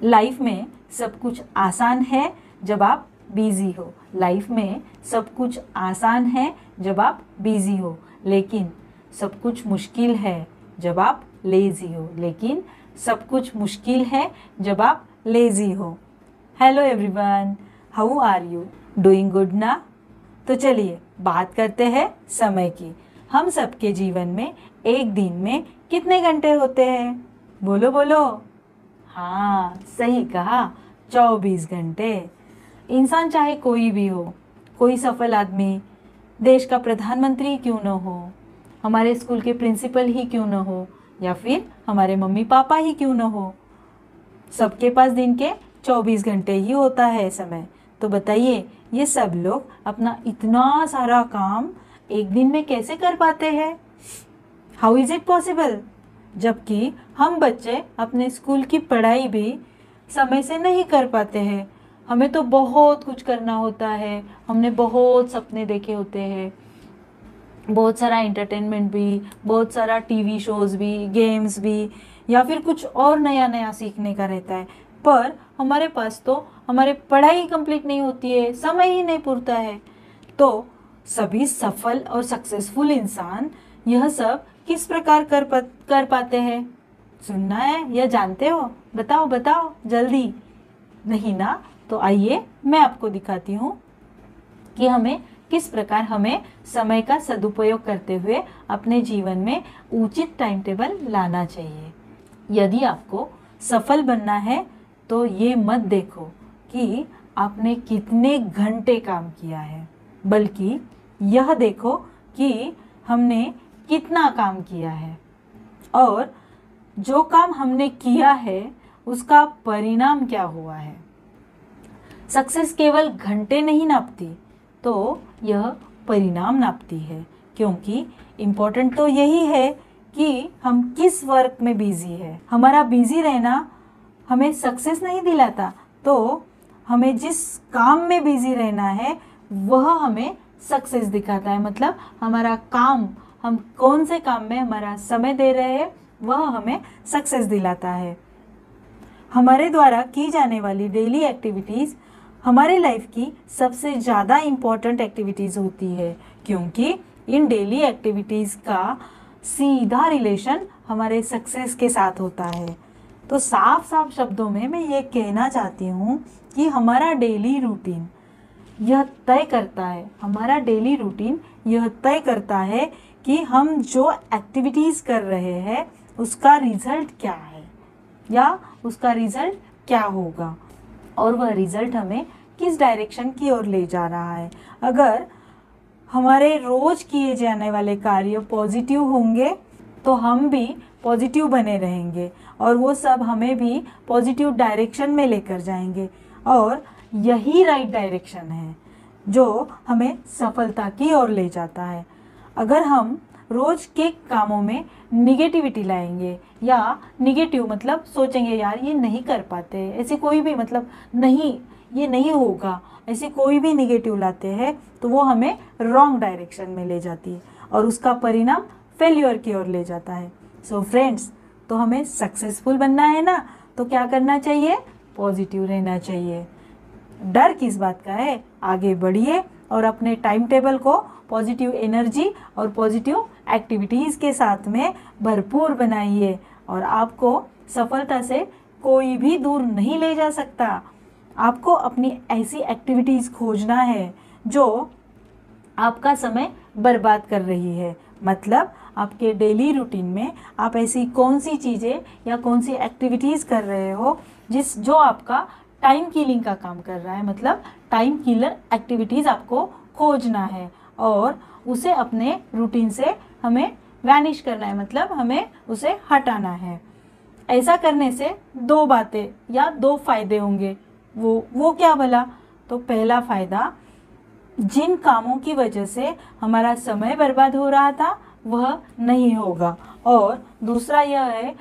Life में सब कुछ आसान है जब आप बिजी हो। लाइफ में सब कुछ आसान है जब आप बिजी हो, लेकिन सब कुछ मुश्किल है जब आप लेजी हो। लेकिन सब कुछ मुश्किल है जब आप लेजी हो। Hello everyone, how are you? Doing good ना? तो चलिए बात करते हैं समय की। हम सबके जीवन में एक दिन में कितने घंटे होते हैं? बोलो बोलो। हाँ, सही कहा, 24 घंटे। इंसान चाहे कोई भी हो, कोई सफल आदमी, देश का प्रधानमंत्री क्यों न हो, हमारे स्कूल के प्रिंसिपल ही क्यों न हो, या फिर हमारे मम्मी पापा ही क्यों न हो, सबके पास दिन के 24 घंटे ही होता है समय। तो बताइए, ये सब लोग अपना इतना सारा काम एक दिन में कैसे कर पाते हैं? How is it possible? जबकि हम बच्चे अपने स्कूल की पढ़ाई भी समय से नहीं कर पाते हैं। हमें तो बहुत कुछ करना होता है, हमने बहुत सपने देखे होते हैं, बहुत सारा एंटरटेनमेंट भी, बहुत सारा टीवी शोज भी, गेम्स भी, या फिर कुछ और नया नया सीखने का रहता है। पर हमारे पास तो हमारे पढ़ाई कंप्लीट नहीं होती है, समय ही नहीं पूरता है। तो सभी सफल और सक्सेसफुल इंसान यह सब किस प्रकार कर पाते हैं? सुनना है या जानते हो? बताओ बताओ जल्दी। नहीं ना? तो आइए मैं आपको दिखाती हूँ कि हमें किस प्रकार हमें समय का सदुपयोग करते हुए अपने जीवन में उचित टाइम टेबल लाना चाहिए। यदि आपको सफल बनना है तो ये मत देखो कि आपने कितने घंटे काम किया है, बल्कि यह देखो कि हमने कितना काम किया है और जो काम हमने किया है उसका परिणाम क्या हुआ है। सक्सेस केवल घंटे नहीं नापती, तो यह परिणाम नापती है, क्योंकि इम्पोर्टेंट तो यही है कि हम किस वर्क में बिजी है। हमारा बिजी रहना हमें सक्सेस नहीं दिलाता, तो हमें जिस काम में बिजी रहना है वह हमें सक्सेस दिखाता है। मतलब हमारा काम, हम कौन से काम में हमारा समय दे रहे हैं वह हमें सक्सेस दिलाता है। हमारे द्वारा की जाने वाली डेली एक्टिविटीज़ हमारे लाइफ की सबसे ज़्यादा इम्पॉर्टेंट एक्टिविटीज़ होती है, क्योंकि इन डेली एक्टिविटीज़ का सीधा रिलेशन हमारे सक्सेस के साथ होता है। तो साफ साफ शब्दों में मैं ये कहना चाहती हूँ कि हमारा डेली रूटीन यह तय करता है, हमारा डेली रूटीन यह तय करता है कि हम जो एक्टिविटीज़ कर रहे हैं उसका रिजल्ट क्या है या उसका रिजल्ट क्या होगा, और वह रिजल्ट हमें किस डायरेक्शन की ओर ले जा रहा है। अगर हमारे रोज किए जाने वाले कार्य पॉजिटिव होंगे तो हम भी पॉजिटिव बने रहेंगे और वो सब हमें भी पॉजिटिव डायरेक्शन में लेकर जाएंगे, और यही राइट डायरेक्शन है जो हमें सफलता की ओर ले जाता है। अगर हम रोज के कामों में निगेटिविटी लाएंगे या निगेटिव मतलब सोचेंगे यार ये नहीं कर पाते, ऐसे कोई भी मतलब नहीं ये नहीं होगा, ऐसे कोई भी निगेटिव लाते हैं तो वो हमें रॉन्ग डायरेक्शन में ले जाती है और उसका परिणाम फेल्यूर की ओर ले जाता है। सो फ्रेंड्स, तो हमें सक्सेसफुल बनना है ना, तो क्या करना चाहिए? पॉजिटिव रहना चाहिए। डर किस बात का है? आगे बढ़िए और अपने टाइम टेबल को पॉजिटिव एनर्जी और पॉजिटिव एक्टिविटीज़ के साथ में भरपूर बनाइए और आपको सफलता से कोई भी दूर नहीं ले जा सकता। आपको अपनी ऐसी एक्टिविटीज़ खोजना है जो आपका समय बर्बाद कर रही है। मतलब आपके डेली रूटीन में आप ऐसी कौन सी चीज़ें या कौन सी एक्टिविटीज़ कर रहे हो जो आपका टाइम किलिंग का काम कर रहा है। मतलब टाइम किलर एक्टिविटीज़ आपको खोजना है और उसे अपने रूटीन से हमें वैनिश करना है, मतलब हमें उसे हटाना है। ऐसा करने से दो बातें या दो फायदे होंगे। वो क्या भला? तो पहला फ़ायदा, जिन कामों की वजह से हमारा समय बर्बाद हो रहा था वह नहीं होगा, और दूसरा यह है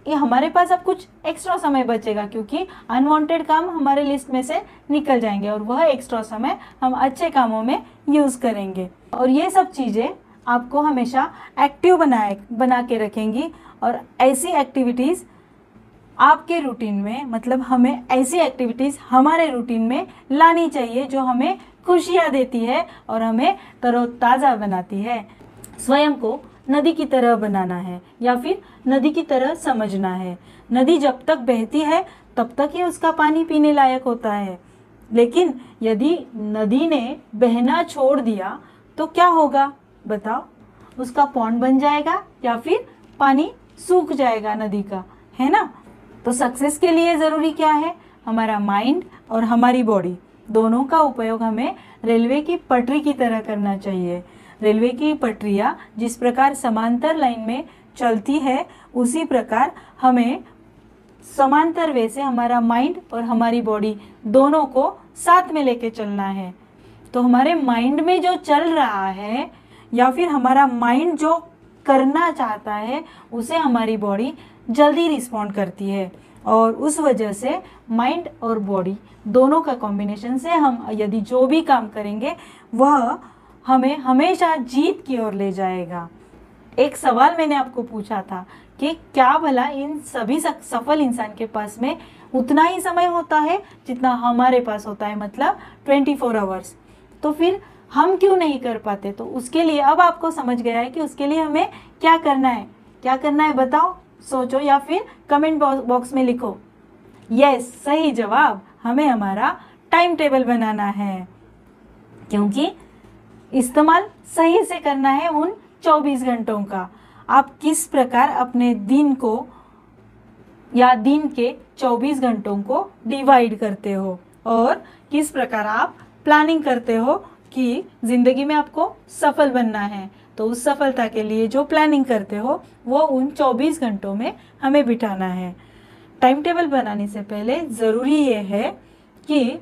कि हमारे पास अब कुछ एक्स्ट्रा समय बचेगा, क्योंकि अनवांटेड काम हमारे लिस्ट में से निकल जाएंगे और वह एक्स्ट्रा समय हम अच्छे कामों में यूज़ करेंगे। और ये सब चीज़ें आपको हमेशा एक्टिव बना के रखेंगी और ऐसी एक्टिविटीज़ आपके रूटीन में, मतलब हमें ऐसी एक्टिविटीज़ हमारे रूटीन में लानी चाहिए जो हमें खुशियाँ देती है और हमें तरोताज़ा बनाती है। स्वयं को नदी की तरह बनाना है या फिर नदी की तरह समझना है। नदी जब तक बहती है तब तक ही उसका पानी पीने लायक होता है, लेकिन यदि नदी ने बहना छोड़ दिया तो क्या होगा बताओ? उसका पॉन्ड बन जाएगा या फिर पानी सूख जाएगा नदी का, है ना? तो सक्सेस के लिए ज़रूरी क्या है? हमारा माइंड और हमारी बॉडी दोनों का उपयोग हमें रेलवे की पटरी की तरह करना चाहिए। रेलवे की पटरियाँ जिस प्रकार समांतर लाइन में चलती है, उसी प्रकार हमें समांतर वे से हमारा माइंड और हमारी बॉडी दोनों को साथ में लेके चलना है। तो हमारे माइंड में जो चल रहा है या फिर हमारा माइंड जो करना चाहता है, उसे हमारी बॉडी जल्दी रिस्पॉन्ड करती है, और उस वजह से माइंड और बॉडी दोनों का कॉम्बिनेशन से हम यदि जो भी काम करेंगे वह हमें हमेशा जीत की ओर ले जाएगा। एक सवाल मैंने आपको पूछा था कि क्या भला इन सभी सफल इंसान के पास में उतना ही समय होता है जितना हमारे पास होता है, मतलब 24 आवर्स। तो फिर हम क्यों नहीं कर पाते? तो उसके लिए अब आपको समझ गया है कि उसके लिए हमें क्या करना है। क्या करना है बताओ? सोचो या फिर कमेंट बॉक्स में लिखो। यस, सही जवाब, हमें हमारा टाइम टेबल बनाना है, क्योंकि इस्तेमाल सही से करना है उन 24 घंटों का। आप किस प्रकार अपने दिन को या दिन के 24 घंटों को डिवाइड करते हो और किस प्रकार आप प्लानिंग करते हो कि ज़िंदगी में आपको सफल बनना है। तो उस सफलता के लिए जो प्लानिंग करते हो वो उन 24 घंटों में हमें बिठाना है। टाइम टेबल बनाने से पहले ज़रूरी ये है कि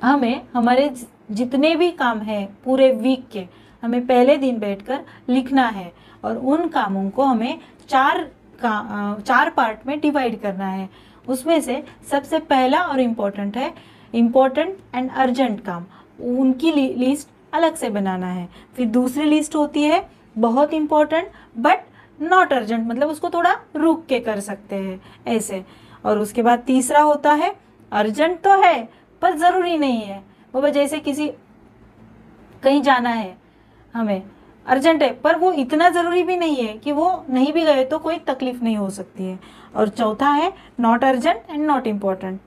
हमें हमारे जितने भी काम हैं पूरे वीक के, हमें पहले दिन बैठकर लिखना है और उन कामों को हमें चार पार्ट में डिवाइड करना है। उसमें से सबसे पहला और इम्पोर्टेंट है इम्पोर्टेंट एंड अर्जेंट काम, उनकी लिस्ट अलग से बनाना है। फिर दूसरी लिस्ट होती है बहुत इम्पोर्टेंट बट नॉट अर्जेंट, मतलब उसको थोड़ा रुक के कर सकते हैं ऐसे। और उसके बाद तीसरा होता है अर्जेंट तो है पर ज़रूरी नहीं है। वो जैसे किसी कहीं जाना है, हमें अर्जेंट है पर वो इतना ज़रूरी भी नहीं है कि वो नहीं भी गए तो कोई तकलीफ नहीं हो सकती है। और चौथा है not urgent and not important.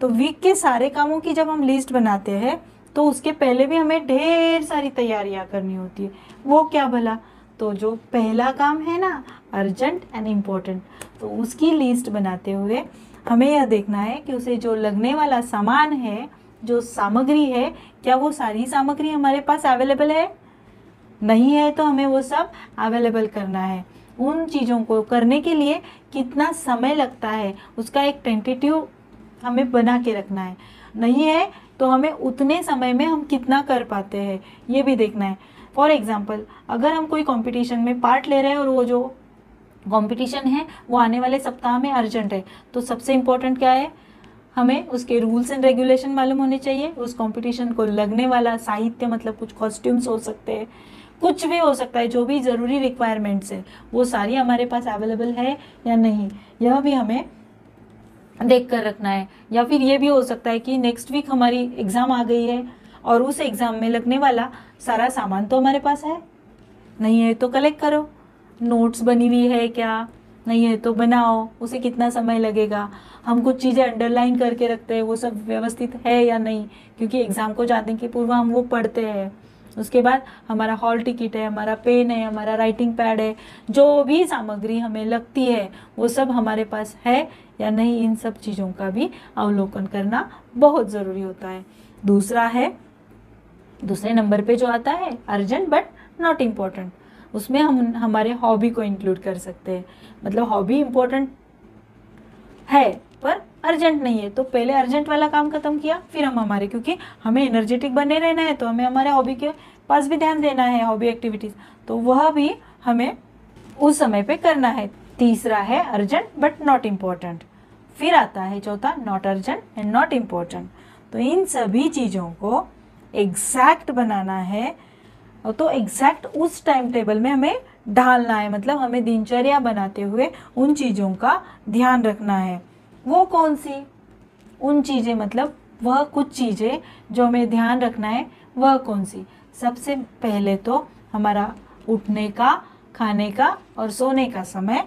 तो वीक के सारे कामों की जब हम लिस्ट बनाते हैं तो उसके पहले भी हमें ढेर सारी तैयारियां करनी होती है। वो क्या भला? तो जो पहला काम है ना अर्जेंट एंड इम्पोर्टेंट, तो उसकी लिस्ट बनाते हुए हमें यह देखना है कि उसे जो लगने वाला सामान है, जो सामग्री है, क्या वो सारी सामग्री हमारे पास अवेलेबल है? नहीं है तो हमें वो सब अवेलेबल करना है। उन चीज़ों को करने के लिए कितना समय लगता है उसका एक टेंटेटिव हमें बना के रखना है। नहीं है तो हमें उतने समय में हम कितना कर पाते हैं ये भी देखना है। फॉर एग्जाम्पल, अगर हम कोई कंपटीशन में पार्ट ले रहे हैं और वो जो कंपटीशन है वो आने वाले सप्ताह में अर्जेंट है, तो सबसे इम्पोर्टेंट क्या है? हमें उसके रूल्स एंड रेगुलेशन मालूम होने चाहिए। उस कंपटीशन को लगने वाला साहित्य, मतलब कुछ कॉस्ट्यूम्स हो सकते हैं, कुछ भी हो सकता है, जो भी ज़रूरी रिक्वायरमेंट्स है वो सारी हमारे पास अवेलेबल है या नहीं, यह भी हमें देख कर रखना है। या फिर ये भी हो सकता है कि नेक्स्ट वीक हमारी एग्ज़ाम आ गई है और उस एग्ज़ाम में लगने वाला सारा सामान तो हमारे पास है, नहीं है तो कलेक्ट करो। नोट्स बनी हुई है क्या? नहीं है तो बनाओ। उसे कितना समय लगेगा? हम कुछ चीज़ें अंडरलाइन करके रखते हैं, वो सब व्यवस्थित है या नहीं, क्योंकि एग्ज़ाम को जाने के पूर्व हम वो पढ़ते हैं। उसके बाद हमारा हॉल टिकट है, हमारा पेन है, हमारा राइटिंग पैड है, जो भी सामग्री हमें लगती है वो सब हमारे पास है या नहीं, इन सब चीज़ों का भी अवलोकन करना बहुत ज़रूरी होता है। दूसरे नंबर पे जो आता है अर्जेंट बट नॉट इम्पोर्टेंट, उसमें हम हमारे हॉबी को इंक्लूड कर सकते हैं। मतलब हॉबी इम्पोर्टेंट है पर अर्जेंट नहीं है, तो पहले अर्जेंट वाला काम खत्म किया, फिर हम हमारे, क्योंकि हमें एनर्जेटिक बने रहना है तो हमें हमारे हॉबी के पास भी ध्यान देना है, हॉबी एक्टिविटीज़, तो वह भी हमें उस समय पे करना है। तीसरा है अर्जेंट बट नॉट इम्पोर्टेंट। फिर आता है चौथा not urgent and not important. तो इन सभी चीज़ों को एग्जैक्ट बनाना है तो एग्जैक्ट उस टाइम टेबल में हमें ढालना है, मतलब हमें दिनचर्या बनाते हुए उन चीज़ों का ध्यान रखना है। वो कौन सी उन चीज़ें, मतलब वह कुछ चीज़ें जो हमें ध्यान रखना है, वह कौन सी? सबसे पहले तो हमारा उठने का, खाने का और सोने का समय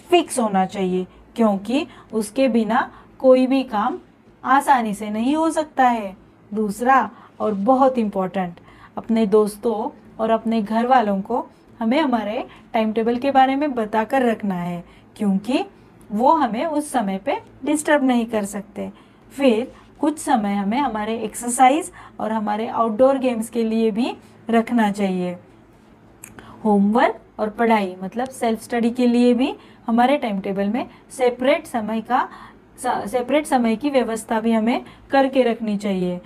फिक्स होना चाहिए, क्योंकि उसके बिना कोई भी काम आसानी से नहीं हो सकता है। दूसरा और बहुत इम्पोर्टेंट, अपने दोस्तों और अपने घर वालों को हमें हमारे टाइम टेबल के बारे में बताकर रखना है, क्योंकि वो हमें उस समय पे डिस्टर्ब नहीं कर सकते। फिर कुछ समय हमें हमारे एक्सरसाइज और हमारे आउटडोर गेम्स के लिए भी रखना चाहिए। होमवर्क और पढ़ाई मतलब सेल्फ स्टडी के लिए भी हमारे टाइम टेबल में सेपरेट समय की व्यवस्था भी हमें करके रखनी चाहिए।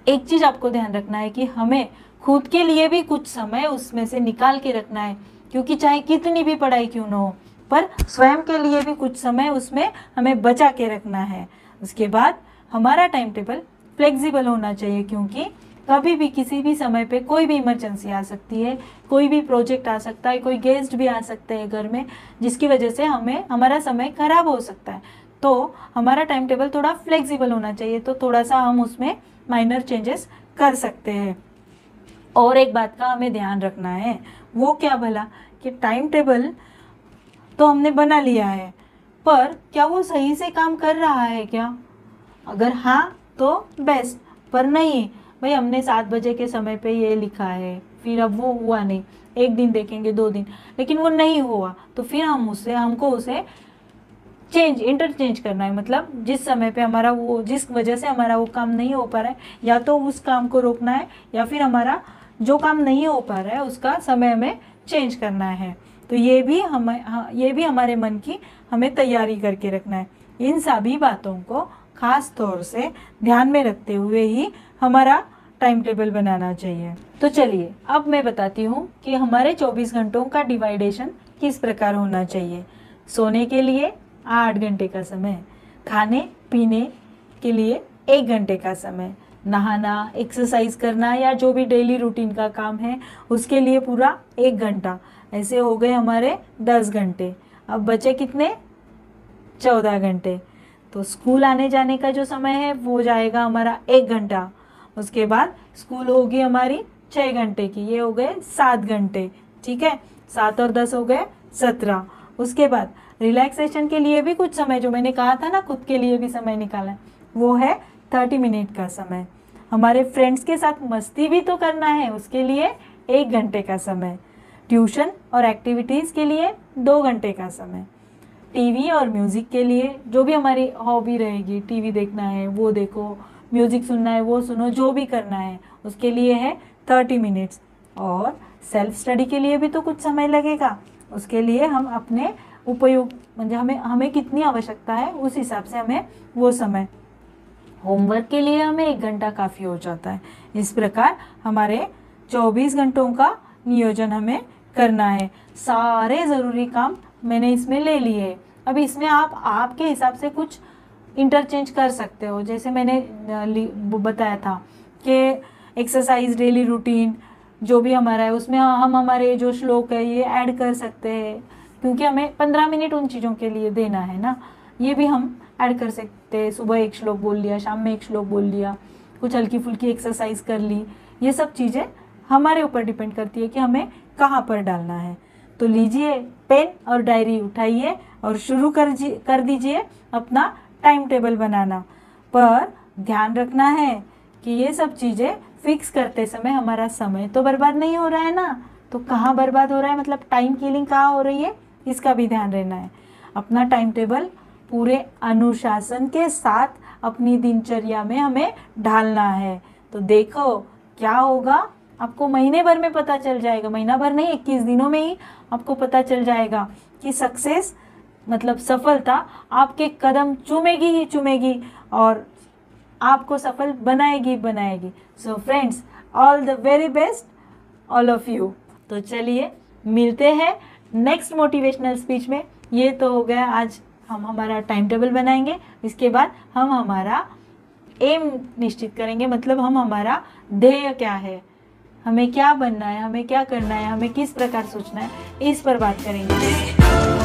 एक चीज़ आपको ध्यान रखना है कि हमें खुद के लिए भी कुछ समय उसमें से निकाल के रखना है, क्योंकि चाहे कितनी भी पढ़ाई क्यों ना हो, पर स्वयं के लिए भी कुछ समय उसमें हमें बचा के रखना है। उसके बाद हमारा टाइम टेबल फ्लेक्सिबल होना चाहिए, क्योंकि कभी भी किसी भी समय पे कोई भी इमरजेंसी आ सकती है, कोई भी प्रोजेक्ट आ सकता है, कोई गेस्ट भी आ सकते हैं घर में, जिसकी वजह से हमारा समय खराब हो सकता है। तो हमारा टाइम टेबल थोड़ा फ्लेक्सिबल होना चाहिए, तो थोड़ा सा हम उसमें माइनर चेंजेस कर सकते हैं। और एक बात का हमें ध्यान रखना है, वो क्या भला, कि टाइम टेबल तो हमने बना लिया है, पर क्या वो सही से काम कर रहा है क्या? अगर हाँ तो बेस्ट, पर नहीं भाई हमने 7 बजे के समय पे ये लिखा है, फिर अब वो हुआ नहीं, एक दिन देखेंगे 2 दिन, लेकिन वो नहीं हुआ, तो फिर हमको उसे इंटरचेंज करना है। मतलब जिस समय पे जिस वजह से हमारा वो काम नहीं हो पा रहा है, या तो उस काम को रोकना है, या फिर हमारा जो काम नहीं हो पा रहा है उसका समय हमें चेंज करना है। तो ये भी हमारे मन की हमें तैयारी करके रखना है। इन सभी बातों को खास तौर से ध्यान में रखते हुए ही हमारा टाइम टेबल बनाना चाहिए। तो चलिए अब मैं बताती हूँ कि हमारे 24 घंटों का डिवाइडेशन किस प्रकार होना चाहिए। सोने के लिए 8 घंटे का समय, खाने पीने के लिए 1 घंटे का समय, नहाना, एक्सरसाइज करना या जो भी डेली रूटीन का काम है उसके लिए पूरा 1 घंटा। ऐसे हो गए हमारे 10 घंटे। अब बचे कितने? 14 घंटे। तो स्कूल आने जाने का जो समय है वो जाएगा हमारा 1 घंटा। उसके बाद स्कूल होगी हमारी 6 घंटे की, ये हो गए 7 घंटे। ठीक है, 7 और 10 हो गए 17। उसके बाद रिलैक्सेशन के लिए भी कुछ समय, जो मैंने कहा था ना खुद के लिए भी समय निकालना है, वो है 30 मिनट का समय। हमारे फ्रेंड्स के साथ मस्ती भी तो करना है, उसके लिए 1 घंटे का समय। ट्यूशन और एक्टिविटीज़ के लिए 2 घंटे का समय। टीवी और म्यूज़िक के लिए जो भी हमारी हॉबी रहेगी, टीवी देखना है वो देखो, म्यूज़िक सुनना है वो सुनो, जो भी करना है उसके लिए है 30 मिनट्स। और सेल्फ स्टडी के लिए भी तो कुछ समय लगेगा, उसके लिए हम अपने उपयोग मतलब हमें कितनी आवश्यकता है उस हिसाब से हमें वो समय। होमवर्क के लिए हमें 1 घंटा काफ़ी हो जाता है। इस प्रकार हमारे 24 घंटों का नियोजन हमें करना है। सारे ज़रूरी काम मैंने इसमें ले लिए। अब इसमें आप आपके हिसाब से कुछ इंटरचेंज कर सकते हो, जैसे मैंने बताया था कि एक्सरसाइज, डेली रूटीन जो भी हमारा है उसमें हम हमारे जो श्लोक है ये ऐड कर सकते हैं, क्योंकि हमें 15 मिनट उन चीज़ों के लिए देना है ना, ये भी हम ऐड कर सकते हैं। सुबह 1 श्लोक बोल लिया, शाम में 1 श्लोक बोल लिया, कुछ हल्की फुल्की एक्सरसाइज कर ली। ये सब चीज़ें हमारे ऊपर डिपेंड करती है कि हमें कहाँ पर डालना है। तो लीजिए पेन और डायरी उठाइए और शुरू कर दीजिए अपना टाइम टेबल बनाना। पर ध्यान रखना है कि ये सब चीज़ें फिक्स करते समय हमारा समय तो बर्बाद नहीं हो रहा है ना, तो कहाँ बर्बाद हो रहा है, मतलब टाइम किलिंग कहाँ हो रही है, इसका भी ध्यान रहना है। अपना टाइम टेबल पूरे अनुशासन के साथ अपनी दिनचर्या में हमें ढालना है। तो देखो क्या होगा, आपको महीने भर में पता चल जाएगा, महीना भर नहीं 21 दिनों में ही आपको पता चल जाएगा कि सक्सेस मतलब सफलता आपके कदम चूमेगी ही चूमेगी और आपको सफल बनाएगी। So friends, all the very best all of you. तो चलिए मिलते हैं नेक्स्ट मोटिवेशनल स्पीच में। ये तो हो गया, आज हम हमारा टाइम टेबल बनाएंगे, इसके बाद हम हमारा एम निश्चित करेंगे, मतलब हम हमारा ध्येय क्या है, हमें क्या बनना है, हमें क्या करना है, हमें किस प्रकार सोचना है, इस पर बात करेंगे।